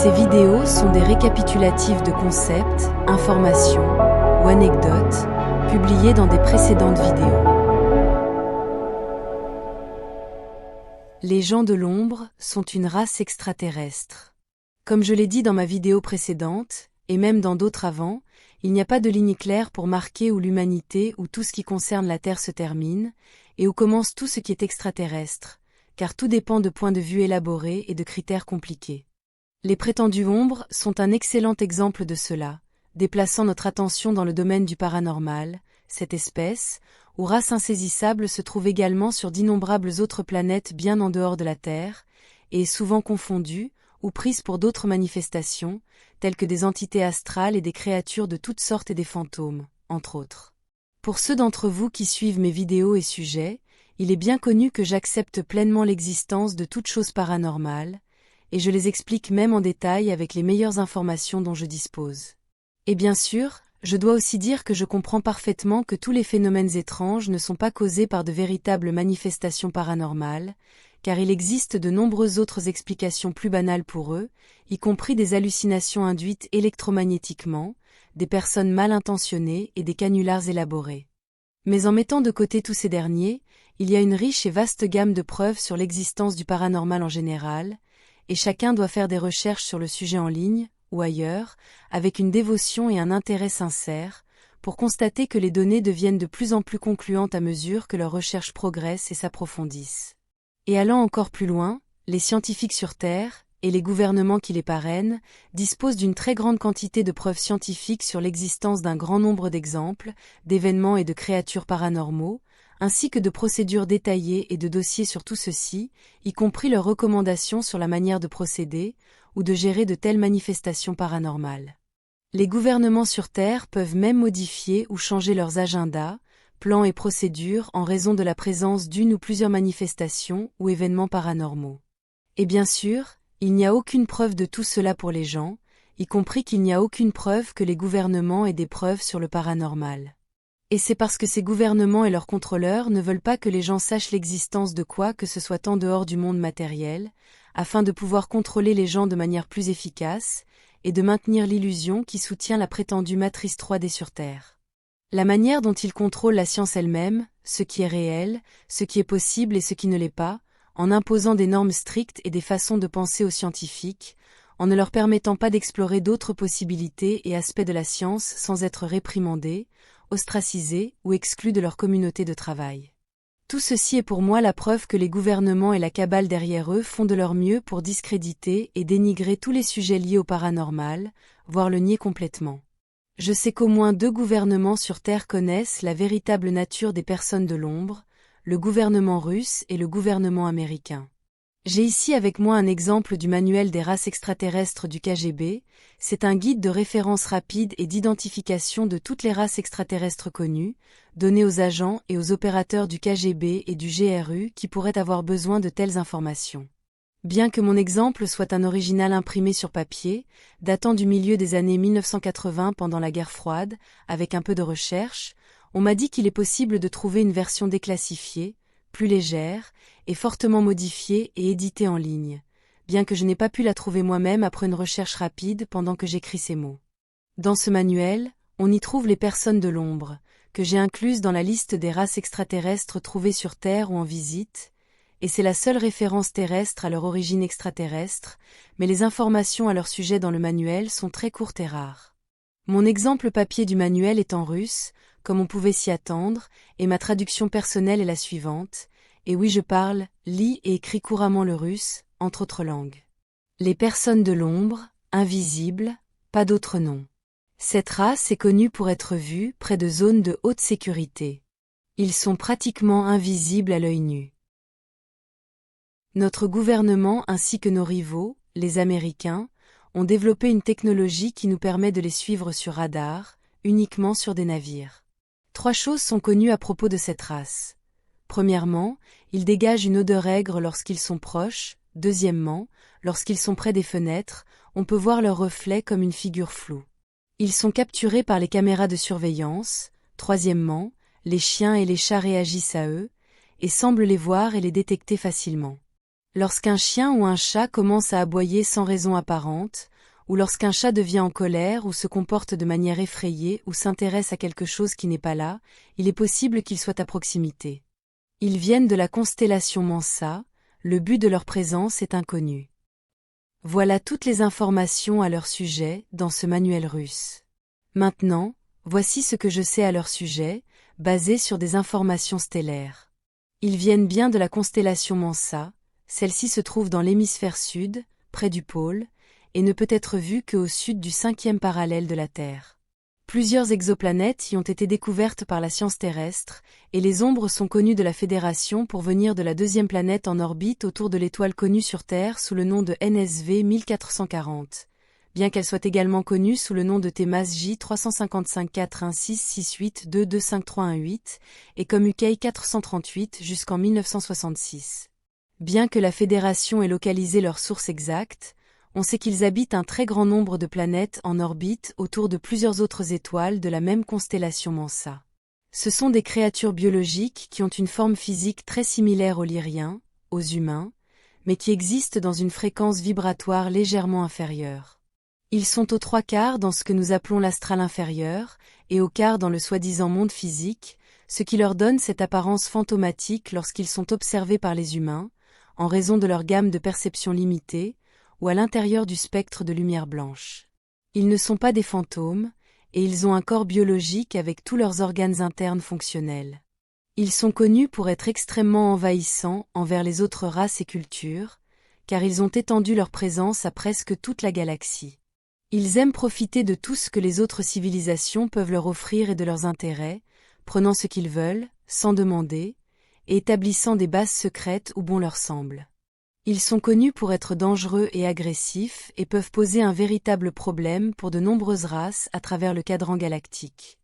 Ces vidéos sont des récapitulatifs de concepts, informations ou anecdotes publiés dans des précédentes vidéos. Les gens de l'ombre sont une race extraterrestre. Comme je l'ai dit dans ma vidéo précédente, et même dans d'autres avant, il n'y a pas de ligne claire pour marquer où l'humanité ou tout ce qui concerne la Terre se termine, et où commence tout ce qui est extraterrestre, car tout dépend de points de vue élaborés et de critères compliqués. Les prétendues ombres sont un excellent exemple de cela, déplaçant notre attention dans le domaine du paranormal. Cette espèce, ou race insaisissable, se trouve également sur d'innombrables autres planètes bien en dehors de la Terre, et est souvent confondue, ou prise pour d'autres manifestations, telles que des entités astrales et des créatures de toutes sortes et des fantômes, entre autres. Pour ceux d'entre vous qui suivent mes vidéos et sujets, il est bien connu que j'accepte pleinement l'existence de toute chose paranormale, et je les explique même en détail avec les meilleures informations dont je dispose. Et bien sûr, je dois aussi dire que je comprends parfaitement que tous les phénomènes étranges ne sont pas causés par de véritables manifestations paranormales, car il existe de nombreuses autres explications plus banales pour eux, y compris des hallucinations induites électromagnétiquement, des personnes mal intentionnées et des canulars élaborés. Mais en mettant de côté tous ces derniers, il y a une riche et vaste gamme de preuves sur l'existence du paranormal en général, et chacun doit faire des recherches sur le sujet en ligne, ou ailleurs, avec une dévotion et un intérêt sincères, pour constater que les données deviennent de plus en plus concluantes à mesure que leurs recherches progressent et s'approfondissent. Et allant encore plus loin, les scientifiques sur Terre, et les gouvernements qui les parrainent, disposent d'une très grande quantité de preuves scientifiques sur l'existence d'un grand nombre d'exemples, d'événements et de créatures paranormaux, ainsi que de procédures détaillées et de dossiers sur tout ceci, y compris leurs recommandations sur la manière de procéder, ou de gérer de telles manifestations paranormales. Les gouvernements sur Terre peuvent même modifier ou changer leurs agendas, plans et procédures en raison de la présence d'une ou plusieurs manifestations ou événements paranormaux. Et bien sûr, il n'y a aucune preuve de tout cela pour les gens, y compris qu'il n'y a aucune preuve que les gouvernements aient des preuves sur le paranormal. Et c'est parce que ces gouvernements et leurs contrôleurs ne veulent pas que les gens sachent l'existence de quoi que ce soit en dehors du monde matériel, afin de pouvoir contrôler les gens de manière plus efficace, et de maintenir l'illusion qui soutient la prétendue matrice 3D sur Terre. La manière dont ils contrôlent la science elle-même, ce qui est réel, ce qui est possible et ce qui ne l'est pas, en imposant des normes strictes et des façons de penser aux scientifiques, en ne leur permettant pas d'explorer d'autres possibilités et aspects de la science sans être réprimandés, ostracisés ou exclus de leur communauté de travail. Tout ceci est pour moi la preuve que les gouvernements et la cabale derrière eux font de leur mieux pour discréditer et dénigrer tous les sujets liés au paranormal, voire le nier complètement. Je sais qu'au moins 2 gouvernements sur Terre connaissent la véritable nature des personnes de l'ombre, le gouvernement russe et le gouvernement américain. J'ai ici avec moi un exemple du manuel des races extraterrestres du KGB. C'est un guide de référence rapide et d'identification de toutes les races extraterrestres connues, donné aux agents et aux opérateurs du KGB et du GRU qui pourraient avoir besoin de telles informations. Bien que mon exemple soit un original imprimé sur papier, datant du milieu des années 1980 pendant la guerre froide, avec un peu de recherche, on m'a dit qu'il est possible de trouver une version déclassifiée, plus légère, et fortement modifiée et éditée en ligne, bien que je n'ai pas pu la trouver moi-même après une recherche rapide pendant que j'écris ces mots. Dans ce manuel, on y trouve les personnes de l'ombre, que j'ai incluses dans la liste des races extraterrestres trouvées sur Terre ou en visite, et c'est la seule référence terrestre à leur origine extraterrestre, mais les informations à leur sujet dans le manuel sont très courtes et rares. Mon exemple papier du manuel est en russe, comme on pouvait s'y attendre, et ma traduction personnelle est la suivante. Et oui, je parle, lis et écris couramment le russe, entre autres langues. Les personnes de l'ombre, invisibles, pas d'autre nom. Cette race est connue pour être vue près de zones de haute sécurité. Ils sont pratiquement invisibles à l'œil nu. Notre gouvernement ainsi que nos rivaux, les Américains, ont développé une technologie qui nous permet de les suivre sur radar, uniquement sur des navires. 3 choses sont connues à propos de cette race. Premièrement, ils dégagent une odeur aigre lorsqu'ils sont proches. Deuxièmement, lorsqu'ils sont près des fenêtres, on peut voir leur reflet comme une figure floue. Ils sont capturés par les caméras de surveillance. Troisièmement, les chiens et les chats réagissent à eux, et semblent les voir et les détecter facilement. Lorsqu'un chien ou un chat commence à aboyer sans raison apparente, ou lorsqu'un chat devient en colère ou se comporte de manière effrayée ou s'intéresse à quelque chose qui n'est pas là, il est possible qu'ils soient à proximité. Ils viennent de la constellation Mansa, le but de leur présence est inconnu. Voilà toutes les informations à leur sujet dans ce manuel russe. Maintenant, voici ce que je sais à leur sujet, basé sur des informations stellaires. Ils viennent bien de la constellation Mansa, celle-ci se trouve dans l'hémisphère sud, près du pôle, et ne peut être vue qu'au sud du 5e parallèle de la Terre. Plusieurs exoplanètes y ont été découvertes par la science terrestre, et les ombres sont connues de la Fédération pour venir de la deuxième planète en orbite autour de l'étoile connue sur Terre sous le nom de NSV 1440, bien qu'elle soit également connue sous le nom de Thémas J 355416668225318 et comme UK 438 jusqu'en 1966. Bien que la Fédération ait localisé leur source exacte, on sait qu'ils habitent un très grand nombre de planètes en orbite autour de plusieurs autres étoiles de la même constellation Mansa. Ce sont des créatures biologiques qui ont une forme physique très similaire aux lyriens, aux humains, mais qui existent dans une fréquence vibratoire légèrement inférieure. Ils sont aux 3/4 dans ce que nous appelons l'astral inférieur, et au quart dans le soi-disant monde physique, ce qui leur donne cette apparence fantomatique lorsqu'ils sont observés par les humains, en raison de leur gamme de perception limitée, ou à l'intérieur du spectre de lumière blanche. Ils ne sont pas des fantômes, et ils ont un corps biologique avec tous leurs organes internes fonctionnels. Ils sont connus pour être extrêmement envahissants envers les autres races et cultures, car ils ont étendu leur présence à presque toute la galaxie. Ils aiment profiter de tout ce que les autres civilisations peuvent leur offrir et de leurs intérêts, prenant ce qu'ils veulent, sans demander, et établissant des bases secrètes où bon leur semble. Ils sont connus pour être dangereux et agressifs et peuvent poser un véritable problème pour de nombreuses races à travers le cadran galactique.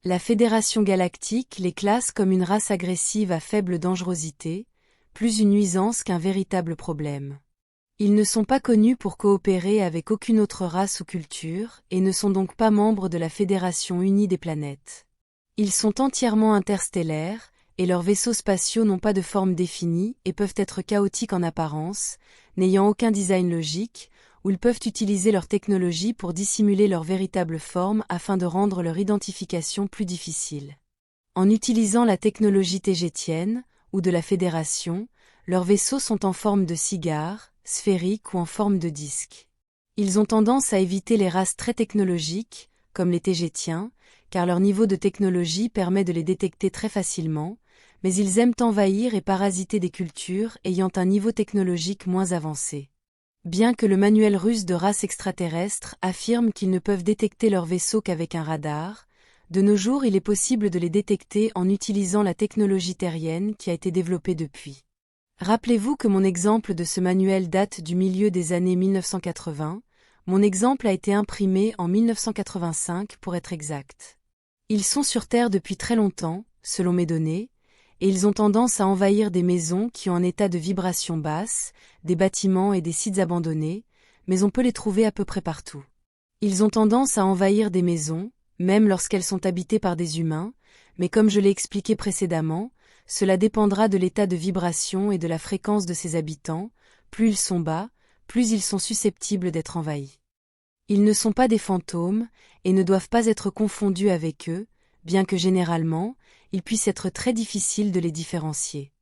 La Fédération galactique les classe comme une race agressive à faible dangerosité, plus une nuisance qu'un véritable problème. Ils ne sont pas connus pour coopérer avec aucune autre race ou culture et ne sont donc pas membres de la Fédération unie des planètes. Ils sont entièrement interstellaires, et leurs vaisseaux spatiaux n'ont pas de forme définie et peuvent être chaotiques en apparence, n'ayant aucun design logique, ou ils peuvent utiliser leur technologie pour dissimuler leur véritable forme afin de rendre leur identification plus difficile. En utilisant la technologie tégétienne, ou de la Fédération, leurs vaisseaux sont en forme de cigare, sphérique ou en forme de disque. Ils ont tendance à éviter les races très technologiques, comme les tégétiens, car leur niveau de technologie permet de les détecter très facilement, mais ils aiment envahir et parasiter des cultures ayant un niveau technologique moins avancé. Bien que le manuel russe de races extraterrestres affirme qu'ils ne peuvent détecter leurs vaisseaux qu'avec un radar, de nos jours il est possible de les détecter en utilisant la technologie terrienne qui a été développée depuis. Rappelez-vous que mon exemple de ce manuel date du milieu des années 1980, mon exemple a été imprimé en 1985 pour être exact. Ils sont sur Terre depuis très longtemps, selon mes données, et ils ont tendance à envahir des maisons qui ont un état de vibration basse, des bâtiments et des sites abandonnés, mais on peut les trouver à peu près partout. Ils ont tendance à envahir des maisons, même lorsqu'elles sont habitées par des humains, mais comme je l'ai expliqué précédemment, cela dépendra de l'état de vibration et de la fréquence de ses habitants, plus ils sont bas, plus ils sont susceptibles d'être envahis. Ils ne sont pas des fantômes, et ne doivent pas être confondus avec eux, bien que généralement, il puisse être très difficile de les différencier.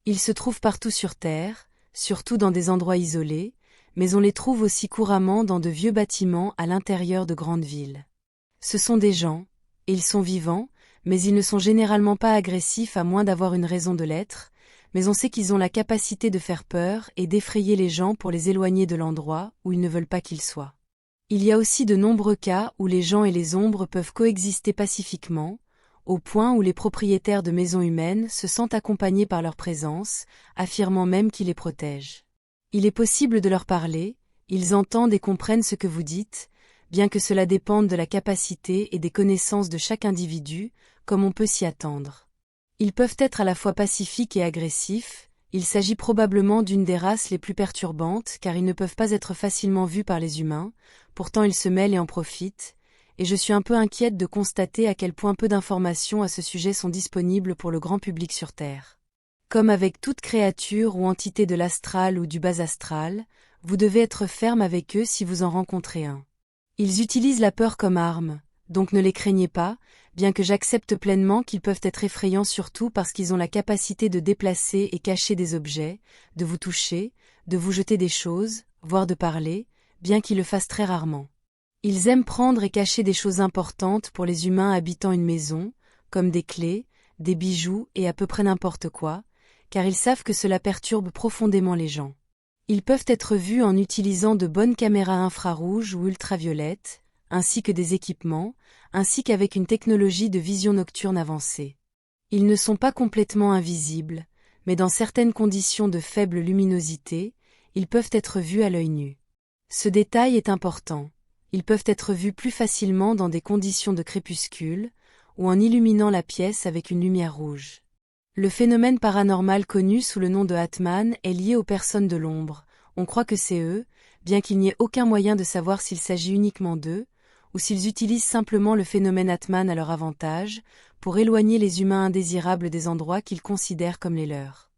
Ils se trouvent partout sur Terre, surtout dans des endroits isolés, mais on les trouve aussi couramment dans de vieux bâtiments à l'intérieur de grandes villes. Ce sont des gens, et ils sont vivants, mais ils ne sont généralement pas agressifs à moins d'avoir une raison de l'être, mais on sait qu'ils ont la capacité de faire peur et d'effrayer les gens pour les éloigner de l'endroit où ils ne veulent pas qu'ils soient. Il y a aussi de nombreux cas où les gens et les ombres peuvent coexister pacifiquement, au point où les propriétaires de maisons humaines se sentent accompagnés par leur présence, affirmant même qu'ils les protègent. Il est possible de leur parler, ils entendent et comprennent ce que vous dites, bien que cela dépende de la capacité et des connaissances de chaque individu, comme on peut s'y attendre. Ils peuvent être à la fois pacifiques et agressifs, il s'agit probablement d'une des races les plus perturbantes car ils ne peuvent pas être facilement vus par les humains, pourtant ils se mêlent et en profitent, et je suis un peu inquiète de constater à quel point peu d'informations à ce sujet sont disponibles pour le grand public sur Terre. Comme avec toute créature ou entité de l'astral ou du bas astral, vous devez être ferme avec eux si vous en rencontrez un. Ils utilisent la peur comme arme, donc ne les craignez pas, bien que j'accepte pleinement qu'ils peuvent être effrayants surtout parce qu'ils ont la capacité de déplacer et cacher des objets, de vous toucher, de vous jeter des choses, voire de parler, bien qu'ils le fassent très rarement. Ils aiment prendre et cacher des choses importantes pour les humains habitant une maison, comme des clés, des bijoux et à peu près n'importe quoi, car ils savent que cela perturbe profondément les gens. Ils peuvent être vus en utilisant de bonnes caméras infrarouges ou ultraviolettes, ainsi que des équipements, ainsi qu'avec une technologie de vision nocturne avancée. Ils ne sont pas complètement invisibles, mais dans certaines conditions de faible luminosité, ils peuvent être vus à l'œil nu. Ce détail est important. Ils peuvent être vus plus facilement dans des conditions de crépuscule, ou en illuminant la pièce avec une lumière rouge. Le phénomène paranormal connu sous le nom de Atman est lié aux personnes de l'ombre. On croit que c'est eux, bien qu'il n'y ait aucun moyen de savoir s'il s'agit uniquement d'eux, ou s'ils utilisent simplement le phénomène Atman à leur avantage, pour éloigner les humains indésirables des endroits qu'ils considèrent comme les leurs.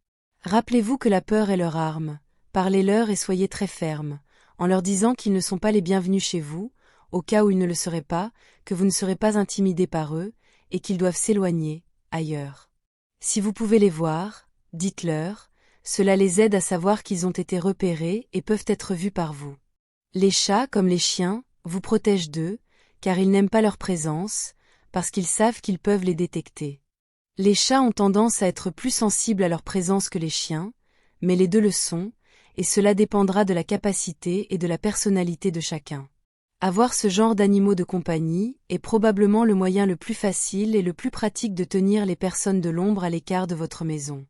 Rappelez-vous que la peur est leur arme, parlez-leur et soyez très fermes, en leur disant qu'ils ne sont pas les bienvenus chez vous, au cas où ils ne le seraient pas, que vous ne serez pas intimidés par eux, et qu'ils doivent s'éloigner, ailleurs. Si vous pouvez les voir, dites-leur, cela les aide à savoir qu'ils ont été repérés et peuvent être vus par vous. Les chats, comme les chiens, vous protègent d'eux, car ils n'aiment pas leur présence, parce qu'ils savent qu'ils peuvent les détecter. Les chats ont tendance à être plus sensibles à leur présence que les chiens, mais les deux le sont, et cela dépendra de la capacité et de la personnalité de chacun. Avoir ce genre d'animaux de compagnie est probablement le moyen le plus facile et le plus pratique de tenir les personnes de l'ombre à l'écart de votre maison.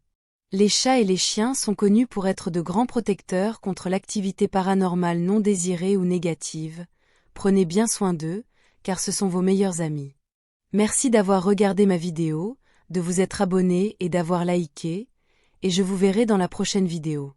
Les chats et les chiens sont connus pour être de grands protecteurs contre l'activité paranormale non désirée ou négative. Prenez bien soin d'eux, car ce sont vos meilleurs amis. Merci d'avoir regardé ma vidéo, de vous être abonné et d'avoir liké, et je vous verrai dans la prochaine vidéo.